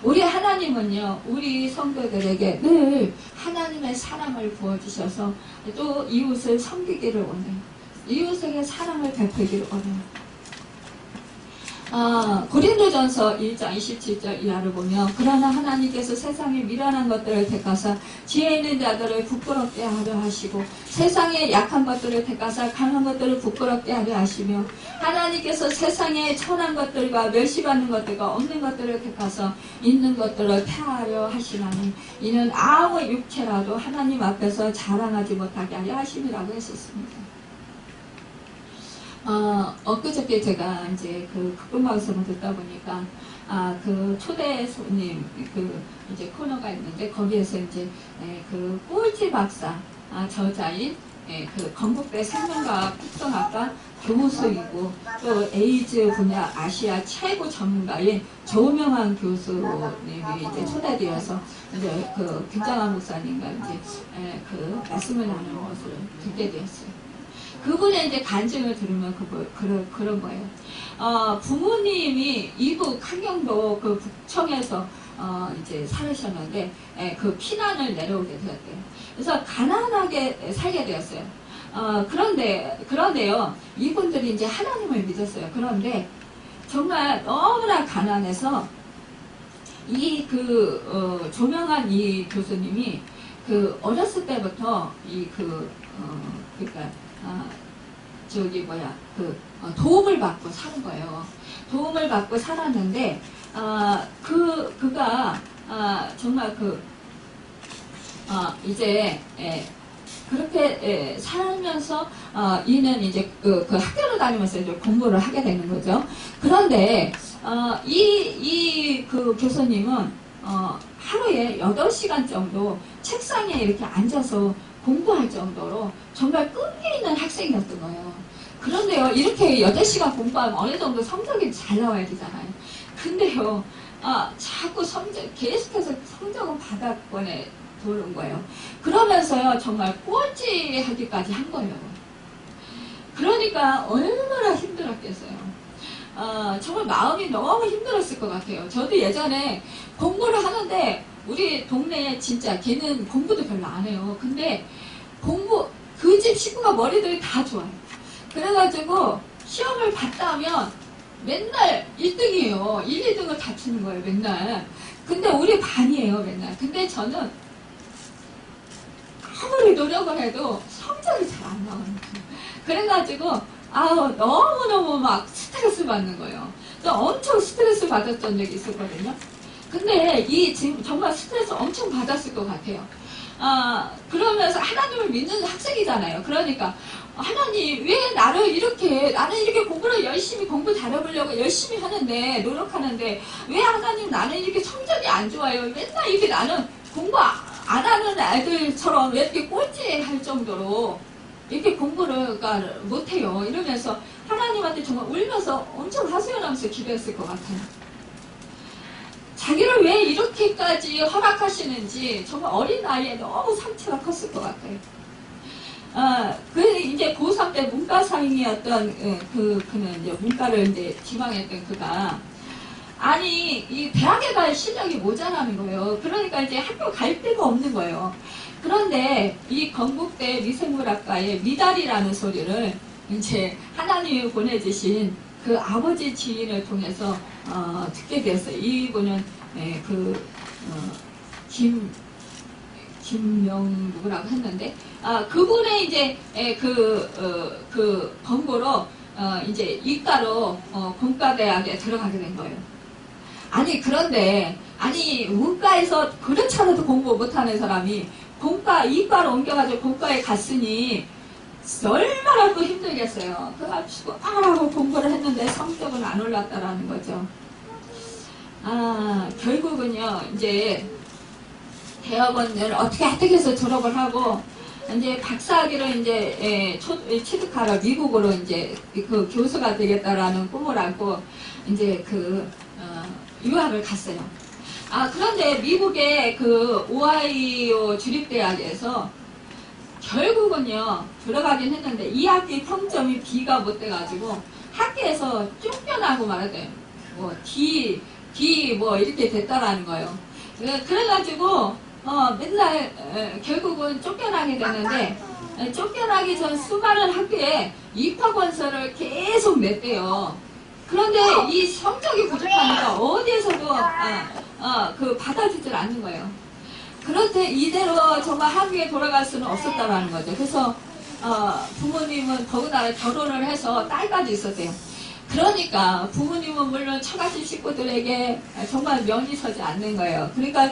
우리 하나님은요, 우리 성도들에게 늘 하나님의 사랑을 부어주셔서 또 이웃을 섬기기를 원해요. 이웃에게 사랑을 베풀기를 원해요. 고린도전서 1장 27절 이하를 보면 그러나 하나님께서 세상의 미련한 것들을 택하사 지혜 있는 자들을 부끄럽게 하려 하시고 세상의 약한 것들을 택하사 강한 것들을 부끄럽게 하려 하시며 하나님께서 세상의 천한 것들과 멸시받는 것들과 없는 것들을 택하사 있는 것들을 폐하려 하시나니 이는 아무 육체라도 하나님 앞에서 자랑하지 못하게 하려 하심이라고 했었습니다. 엊그저께 제가 이제 그 극동방송을 듣다 보니까 그 초대 손님 이제 코너가 있는데 거기에서 이제 그 꼴찌 박사 저자인 그 건국대 생명과학 특성학과 교수이고 또 에이즈 분야 아시아 최고 전문가인 조명환 교수님이 이제 초대되어서 이제 그 김장환 목사님과 이제 그 말씀을 나누는 것을 듣게 되었어요. 그분의 이제 간증을 들으면 그런 거예요. 부모님이 이북 한경도 그 북청에서 이제 살으셨는데 그 피난을 내려오게 되었대요. 그래서 가난하게 살게 되었어요. 그런데요, 이분들이 이제 하나님을 믿었어요. 그런데 정말 너무나 가난해서 조명한 이 교수님이 어렸을 때부터 도움을 받고 사는 거예요. 도움을 받고 살았는데, 그가, 정말 이제, 그렇게 살면서 이는 이제 그 학교를 다니면서 이제 공부를 하게 되는 거죠. 그런데 그 교수님은 하루에 8시간 정도 책상에 이렇게 앉아서 공부할 정도로 정말 끈기 있는 학생이었던 거예요. 그런데요, 이렇게 8시간 공부하면 어느 정도 성적이 잘 나와야 되잖아요. 근데요, 자꾸 계속해서 성적은 바닥권에 도는 거예요. 그러면서요, 정말 꼴찌하기까지 한 거예요. 그러니까 얼마나 힘들었겠어요. 정말 마음이 너무 힘들었을 것 같아요. 저도 예전에 공부를 하는데, 우리 동네에 진짜 걔는 공부도 별로 안 해요. 근데 그 집 식구가 머리들이 다 좋아요. 그래가지고 시험을 봤다 하면 맨날 1등이에요. 1, 2등을 다투는 거예요, 맨날. 근데 우리 반이에요, 맨날. 근데 저는 아무리 노력을 해도 성적이 잘 안 나와요. 그래가지고 너무너무 막 스트레스 받는 거예요. 엄청 스트레스 받았던 적이 있었거든요. 근데 지금 정말 스트레스 엄청 받았을 것 같아요. 그러면서 하나님을 믿는 학생이잖아요. 그러니까 하나님 왜 나는 이렇게 공부를 열심히 공부 잘해보려고 열심히 하는데 노력하는데 왜 하나님 나는 이렇게 성적이 안 좋아요. 맨날 이렇게 나는 공부 안 하는 애들처럼 왜 이렇게 꼴찌할 정도로 이렇게 공부를 못해요. 이러면서 하나님한테 정말 울면서 엄청 하소연하면서 기도했을 것 같아요. 자기를 왜 이렇게까지 허락하시는지 정말 어린 나이에 너무 상처가 컸을 것 같아요. 이제 고3 때 문과상이었던 그는 이제 문과를 이제 지망했던 그가 이 대학에 갈 실력이 모자라는 거예요. 그러니까 이제 학교 갈 데가 없는 거예요. 그런데 이 건국대 미생물학과의 미달이라는 소리를 이제 하나님이 보내주신 그 아버지 지인을 통해서 듣게 되었어요. 이분은 김명국이라고 했는데 그분의 이제 권고로 이제 이과로 공과대학에 들어가게 된 거예요. 그런데 문과에서 그렇지 않아도 공부 못하는 사람이 이과로 옮겨가지고 공과에 갔으니 얼마나 또 힘들겠어요. 그래가지고 하고 공부를 했는데 성적은 안 올랐다라는 거죠. 결국은요, 이제 대학원을 어떻게 해서 졸업을 하고 이제 박사학위를 이제 취득하러 미국으로 이제 그 교수가 되겠다라는 꿈을 안고 이제 유학을 갔어요. 그런데 미국의 오하이오 주립대학에서 결국은요 들어가긴 했는데 2학기 평점이 B가 못 돼가지고 학교에서 쫓겨나고 말하대요. D 이렇게 됐다라는 거예요. 그래가지고 맨날 결국은 쫓겨나게 되는데 쫓겨나기 전 수많은 학교에 입학원서를 계속 냈대요. 그런데 이 성적이 부족하니까 어디에서도 받아주질 않는 거예요. 그런데 이대로 정말 한국에 돌아갈 수는 없었다라는 거죠. 그래서 부모님은 더군다나 결혼을 해서 딸까지 있었대요. 그러니까 부모님은 물론 처갓집 식구들에게 정말 면이 서지 않는 거예요. 그러니까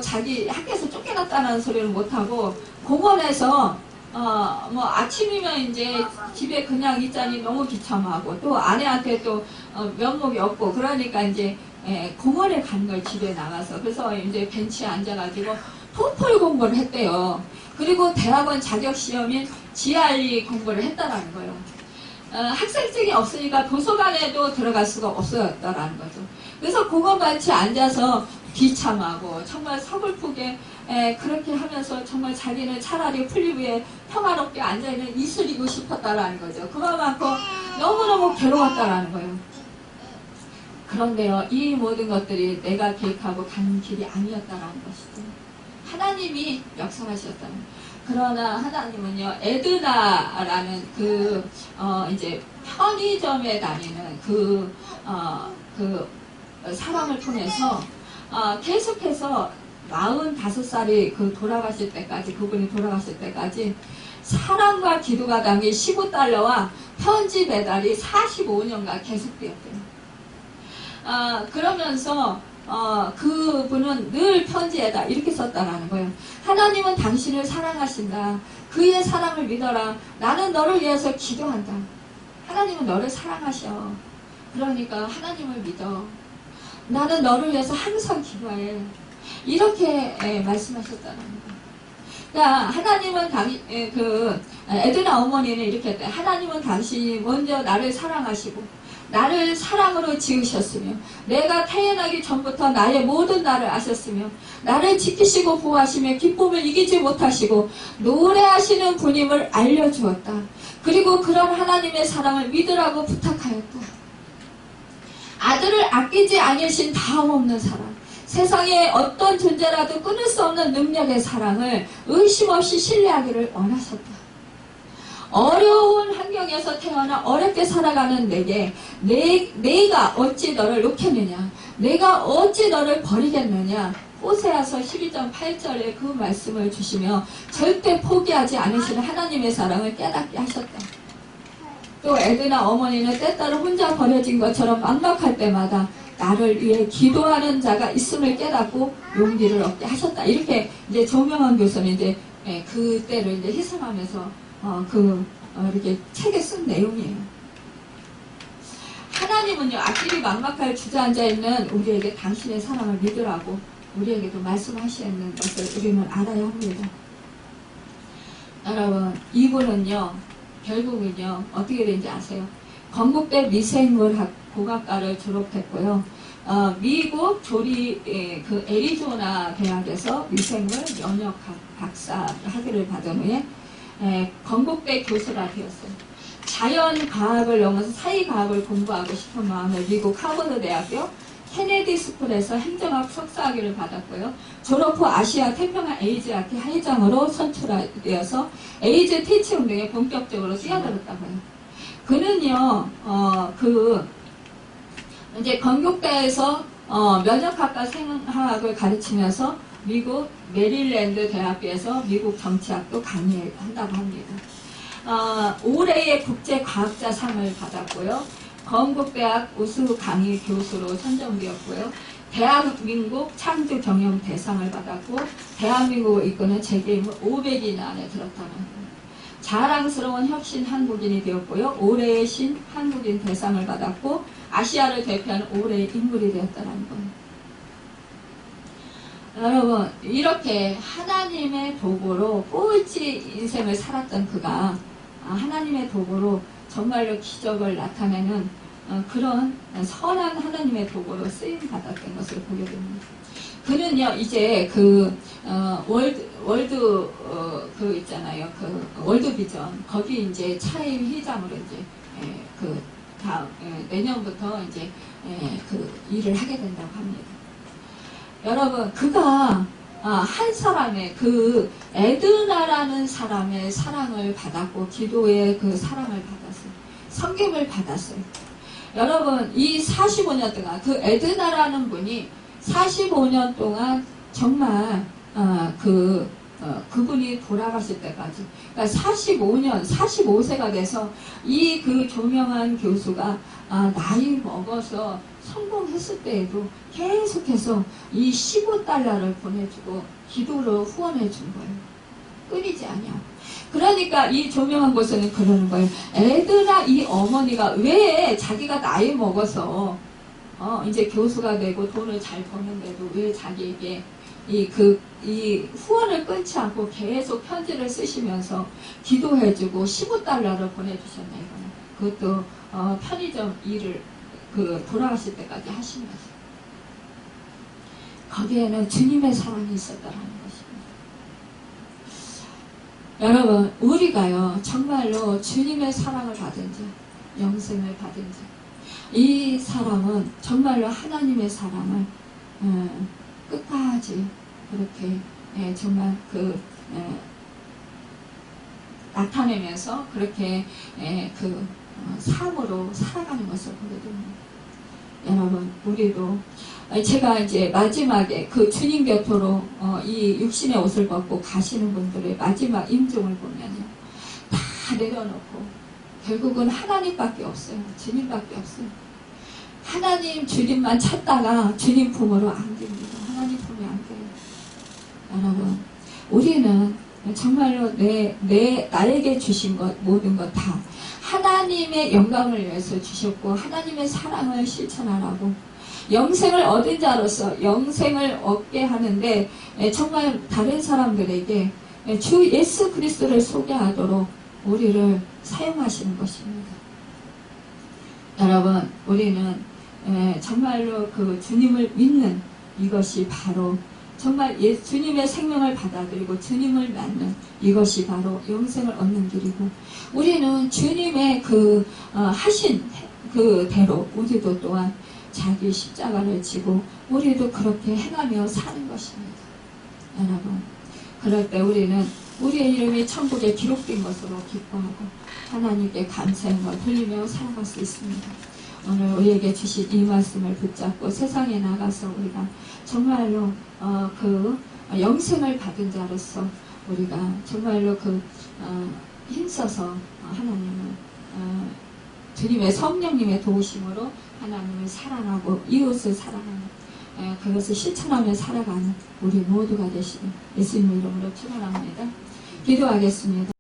자기 학교에서 쫓겨났다는 소리를 못하고 공원에서 아침이면 이제 집에 그냥 있자니 너무 비참하고 또 아내한테 또 면목이 없고 그러니까 이제 공원에 간 걸 집에 나가서 그래서 이제 벤치에 앉아가지고 토플 공부를 했대요. 그리고 대학원 자격시험인 GRE 공부를 했다라는 거예요. 학생증이 없으니까 도서관에도 들어갈 수가 없었다라는 거죠. 그래서 공원같이 앉아서 비참하고 정말 서글프게 그렇게 하면서 정말 자기는 차라리 풀잎 위에 평화롭게 앉아있는 이슬이고 싶었다라는 거죠. 그만큼 너무너무 괴로웠다라는 거예요. 그런데요, 이 모든 것들이 내가 계획하고 간 길이 아니었다라는 것이죠. 하나님이 역사하셨다는. 그러나 하나님은요, 에드나라는 이제 편의점에 다니는 사람을 통해서 계속해서 45살이 돌아가실 때까지, 그분이 돌아가실 때까지 사랑과 기도가 담긴 15달러와 편지 배달이 45년간 계속되었대요. 그러면서 그분은 늘 편지에다 이렇게 썼다라는 거예요. 하나님은 당신을 사랑하신다. 그의 사랑을 믿어라. 나는 너를 위해서 기도한다. 하나님은 너를 사랑하셔. 그러니까 하나님을 믿어. 나는 너를 위해서 항상 기도해. 이렇게 말씀하셨다는 거예요. 그러니까 하나님은 에드나 어머니는 이렇게 했대. 하나님은 당신이 먼저 나를 사랑하시고 나를 사랑으로 지으셨으며 내가 태어나기 전부터 나의 모든 날을 아셨으며 나를 지키시고 보호하시며 기쁨을 이기지 못하시고 노래하시는 분임을 알려주었다. 그리고 그런 하나님의 사랑을 믿으라고 부탁하였다. 아들을 아끼지 않으신 다음없는 사랑, 세상에 어떤 존재라도 끊을 수 없는 능력의 사랑을 의심 없이 신뢰하기를 원하셨다. 어려운 환경에서 태어나 어렵게 살아가는 내게 내가 어찌 너를 놓겠느냐, 내가 어찌 너를 버리겠느냐. 호세아서 12장 8절에 그 말씀을 주시며 절대 포기하지 않으시는 하나님의 사랑을 깨닫게 하셨다. 또 에드나 어머니는 때따라 혼자 버려진 것처럼 막막할 때마다 나를 위해 기도하는 자가 있음을 깨닫고 용기를 얻게 하셨다. 이렇게 이제 조명환 교수는 이제 그때를 이제 희생하면서 이렇게 책에 쓴 내용이에요. 하나님은요, 앞길이 막막할 주저앉아 있는 우리에게 당신의 사랑을 믿으라고 우리에게도 말씀하시는 것을 우리는 알아야 합니다. 여러분, 이분은요, 결국은요, 어떻게 된지 아세요? 건국대 미생물학 공학과를 졸업했고요. 미국 애리조나 대학에서 미생물 면역학 박사 학위를 받은 후에 건국대 교수가 되었어요. 자연과학을 넘어서 사회과학을 공부하고 싶은 마음을 미국 하버드 대학교 케네디 스쿨에서 행정학 석사학위를 받았고요. 졸업 후 아시아 태평양 에이즈 학회 회장으로 선출되어서 에이즈 퇴치 운동에 본격적으로 뛰어들었다고요. 그는요, 이제 건국대에서 면역학과 생화학을 가르치면서 미국 메릴랜드 대학교에서 미국 정치학도 강의한다고 합니다. 올해의 국제과학자상을 받았고요. 건국대학 우수 강의 교수로 선정되었고요. 대한민국 창조 경영 대상을 받았고 대한민국을 이끄는 재계인물 500인 안에 들었다는 거예요. 자랑스러운 혁신 한국인이 되었고요. 올해의 신 한국인 대상을 받았고 아시아를 대표하는 올해의 인물이 되었다는 거예요. 여러분, 이렇게 하나님의 도구로 꼴찌 인생을 살았던 그가 하나님의 도구로 정말로 기적을 나타내는 그런 선한 하나님의 도구로 쓰임 받았던 것을 보게 됩니다. 그는요, 이제 있잖아요. 월드 비전, 거기 이제 차임 회장으로 이제, 내년부터 이제, 일을 하게 된다고 합니다. 여러분, 그가 한 사람의 에드나라는 사람의 사랑을 받았고 기도의 그 사랑을 받았어요. 섬김을 받았어요. 여러분, 이 45년 동안 그 에드나라는 분이 45년 동안 정말 그분이 돌아가실 때까지, 그러니까 45년, 45세가 돼서 이 조명한 교수가 나이 먹어서 성공했을 때에도 계속해서 이 15달러를 보내주고 기도로 후원해 준 거예요. 끊이지 않냐. 그러니까 이 조명한 교수는 그러는 거예요. 에드나 이 어머니가 왜 자기가 나이 먹어서 이제 교수가 되고 돈을 잘 버는데도 왜 자기에게 이 후원을 끊지 않고 계속 편지를 쓰시면서 기도해주고 15달러를 보내주셨나 이거는. 그것도 편의점 일을 돌아가실 때까지 하시면서 거기에는 주님의 사랑이 있었다라는 것입니다. 여러분, 우리가요 정말로 주님의 사랑을 받은 자, 영생을 받은 자, 이 사람은 정말로 하나님의 사랑을 끝까지 그렇게 정말 나타내면서 그렇게 삶으로 살아가는 것을 보게 됩니다. 여러분, 우리도 제가 이제 마지막에 그 주님 곁으로 이 육신의 옷을 벗고 가시는 분들의 마지막 임종을 보면요, 다 내려놓고 결국은 하나님밖에 없어요. 주님밖에 없어요. 하나님, 주님만 찾다가 주님 품으로 안깁니다. 하나님 품에 안겨요. 여러분, 우리는 정말로 나에게 주신 것, 모든 것 다 하나님의 영광을 위해서 주셨고, 하나님의 사랑을 실천하라고, 영생을 얻은 자로서 영생을 얻게 하는데, 정말 다른 사람들에게 주 예수 그리스도를 소개하도록 우리를 사용하시는 것입니다. 여러분, 우리는 정말로 그 주님을 믿는 이것이 바로 정말 주님의 생명을 받아들이고 주님을 맞는 이것이 바로 영생을 얻는 길이고, 우리는 주님의 하신 그대로 우리도 또한 자기 십자가를 지고 우리도 그렇게 행하며 사는 것입니다. 여러분, 그럴 때 우리는 우리의 이름이 천국에 기록된 것으로 기뻐하고 하나님께 감사함과 돌리며 살아갈 수 있습니다. 오늘 우리에게 주신 이 말씀을 붙잡고 세상에 나가서 우리가 정말로 영생을 받은 자로서 우리가 정말로 힘써서 하나님을 주님의 성령님의 도우심으로 하나님을 사랑하고 이웃을 사랑하는 그것을 실천하며 살아가는 우리 모두가 되시길 예수님 이름으로 축원합니다. 기도하겠습니다.